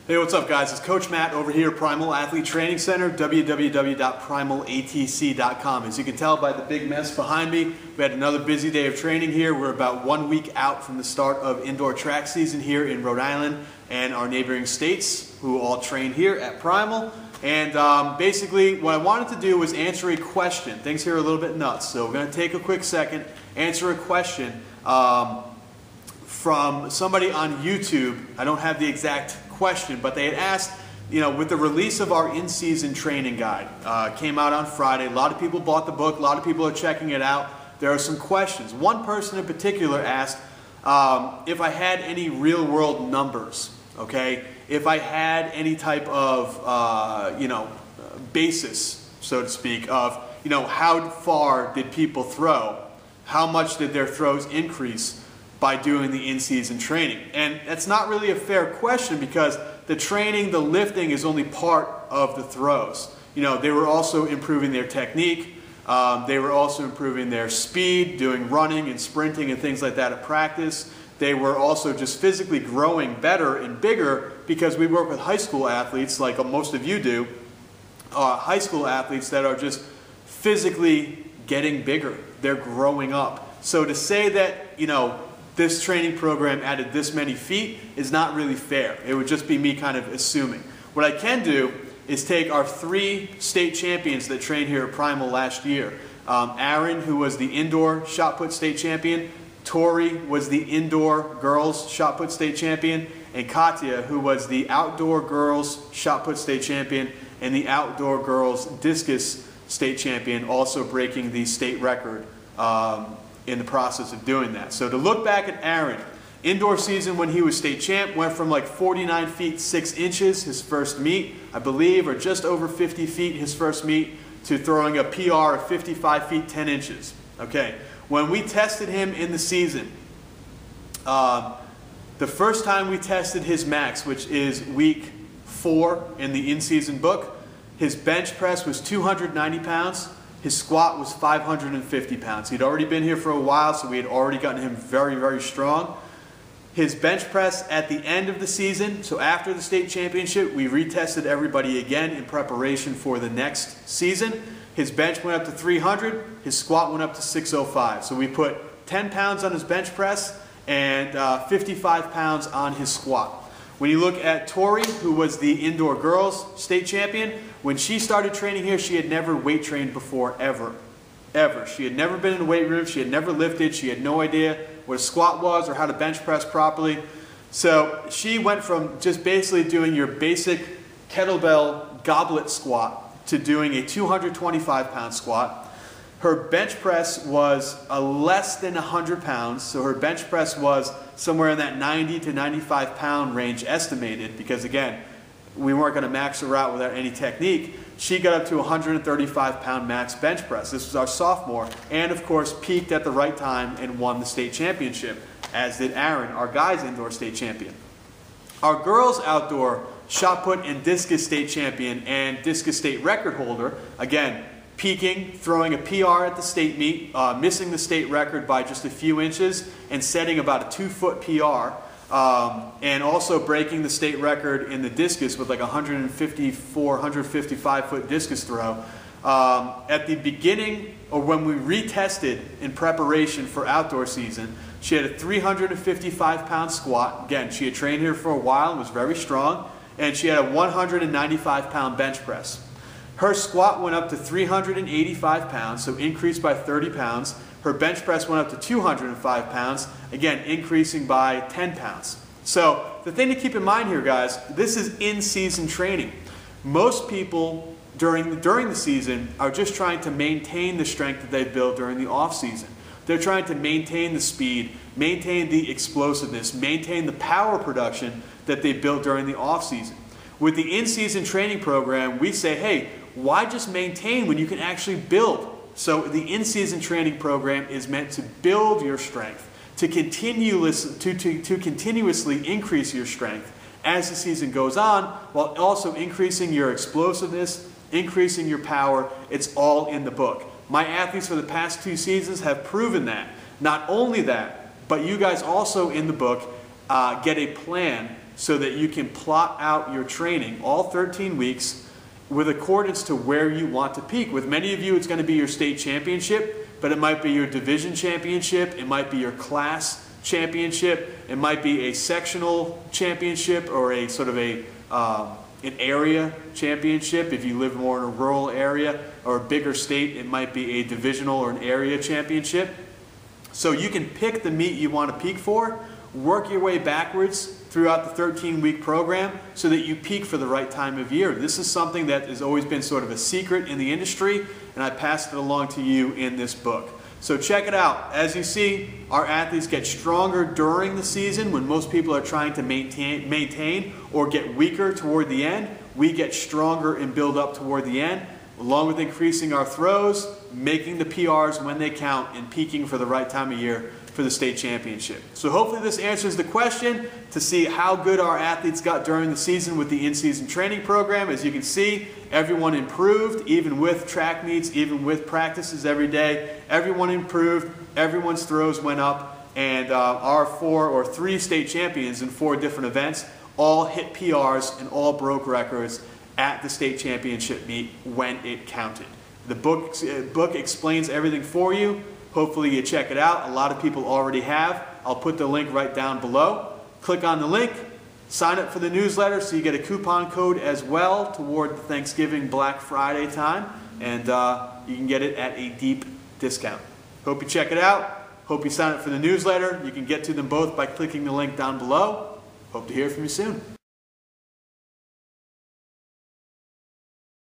Hey, what's up guys? It's Coach Matt over here at Primal Athlete Training Center, www.primalatc.com. As you can tell by the big mess behind me, we had another busy day of training here. We're about 1 week out from the start of indoor track season here in Rhode Island and our neighboring states, who all train here at Primal. And basically what I wanted to do was answer a question. Things here are a little bit nuts, so we're going to take a quick second, answer a question from somebody on YouTube. I don't have the exact question, but they had asked, with the release of our in-season training guide, came out on Friday. A lot of people bought the book, a lot of people are checking it out. There are some questions. One person in particular asked if I had any real-world numbers, okay? If I had any type of, basis, so to speak, of, how far did people throw? How much did their throws increase by doing the in-season training? And that's not really a fair question, because the training, the lifting is only part of the throws. They were also improving their technique. They were also improving their speed, doing running and sprinting and things like that at practice. They were also just physically growing better and bigger, because we work with high school athletes, like most of you do, high school athletes that are just physically getting bigger. They're growing up. So to say that, this training program added this many feet is not really fair. It would just be me kind of assuming. What I can do is take our 3 state champions that trained here at Primal last year. Aaron, who was the indoor shot put state champion. Tori was the indoor girls shot put state champion. And Katya, who was the outdoor girls shot put state champion and the outdoor girls discus state champion, also breaking the state record in the process of doing that. So to look back at Aaron, indoor season when he was state champ, went from like 49 feet 6 inches his first meet, I believe, or just over 50 feet his first meet, to throwing a PR of 55 feet 10 inches. Okay, when we tested him in the season, the first time we tested his max, which is week 4 in the in-season book, his bench press was 290 pounds. His squat was 550 pounds. He'd already been here for a while, so we had already gotten him very, very strong. His bench press at the end of the season, so after the state championship, we retested everybody again in preparation for the next season. His bench went up to 300, his squat went up to 605. So we put 10 pounds on his bench press and 55 pounds on his squat. When you look at Tori, who was the indoor girls state champion, when she started training here, she had never weight trained before, ever. She had never been in a weight room, she had never lifted, she had no idea what a squat was or how to bench press properly. So she went from just basically doing your basic kettlebell goblet squat to doing a 225 pound squat. Her bench press was less than 100 pounds, so her bench press was somewhere in that 90 to 95 pound range estimated, because again, we weren't going to max her out without any technique. She got up to 135 pound max bench press. This was our sophomore, and of course peaked at the right time and won the state championship, as did Aaron, our guys indoor state champion. Our girls outdoor shot put and discus state champion and discus state record holder, again, peaking, throwing a PR at the state meet, missing the state record by just a few inches and setting about a 2-foot PR, and also breaking the state record in the discus with like 154, 155 foot discus throw. At the beginning, or when we retested in preparation for outdoor season, she had a 355 pound squat. Again, she had trained here for a while and was very strong, and she had a 195 pound bench press. Her squat went up to 385 pounds, so increased by 30 pounds. Her bench press went up to 205 pounds, again, increasing by 10 pounds. So the thing to keep in mind here, guys, this is in-season training. Most people during the season are just trying to maintain the strength that they built during the off-season. They're trying to maintain the speed, maintain the explosiveness, maintain the power production that they built during the off-season. With the in-season training program, we say, hey, why just maintain when you can actually build? So the in-season training program is meant to build your strength, to continuously increase your strength as the season goes on, while also increasing your explosiveness, increasing your power. It's all in the book. My athletes for the past 2 seasons have proven that. Not only that, but you guys also in the book get a plan so that you can plot out your training, all 13 weeks, with accordance to where you want to peak. With many of you, it's going to be your state championship, but it might be your division championship, it might be your class championship, it might be a sectional championship or a sort of an area championship. If you live more in a rural area or a bigger state, it might be a divisional or an area championship. So you can pick the meet you want to peak for, work your way backwards throughout the 13-week program so that you peak for the right time of year. This is something that has always been sort of a secret in the industry, and I passed it along to you in this book. So check it out. As you see, our athletes get stronger during the season when most people are trying to maintain or get weaker toward the end. We get stronger and build up toward the end, along with increasing our throws, making the PRs when they count, and peaking for the right time of year for the state championship. So hopefully this answers the question to see how good our athletes got during the season with the in-season training program. As you can see, everyone improved, even with track meets, even with practices every day. Everyone improved, everyone's throws went up, and our 4 or 3 state champions in 4 different events all hit PRs and all broke records at the state championship meet when it counted. The book explains everything for you. Hopefully you check it out. A lot of people already have. I'll put the link right down below. Click on the link, sign up for the newsletter so you get a coupon code as well toward the Thanksgiving Black Friday time, and you can get it at a deep discount. Hope you check it out. Hope you sign up for the newsletter. You can get to them both by clicking the link down below. Hope to hear from you soon.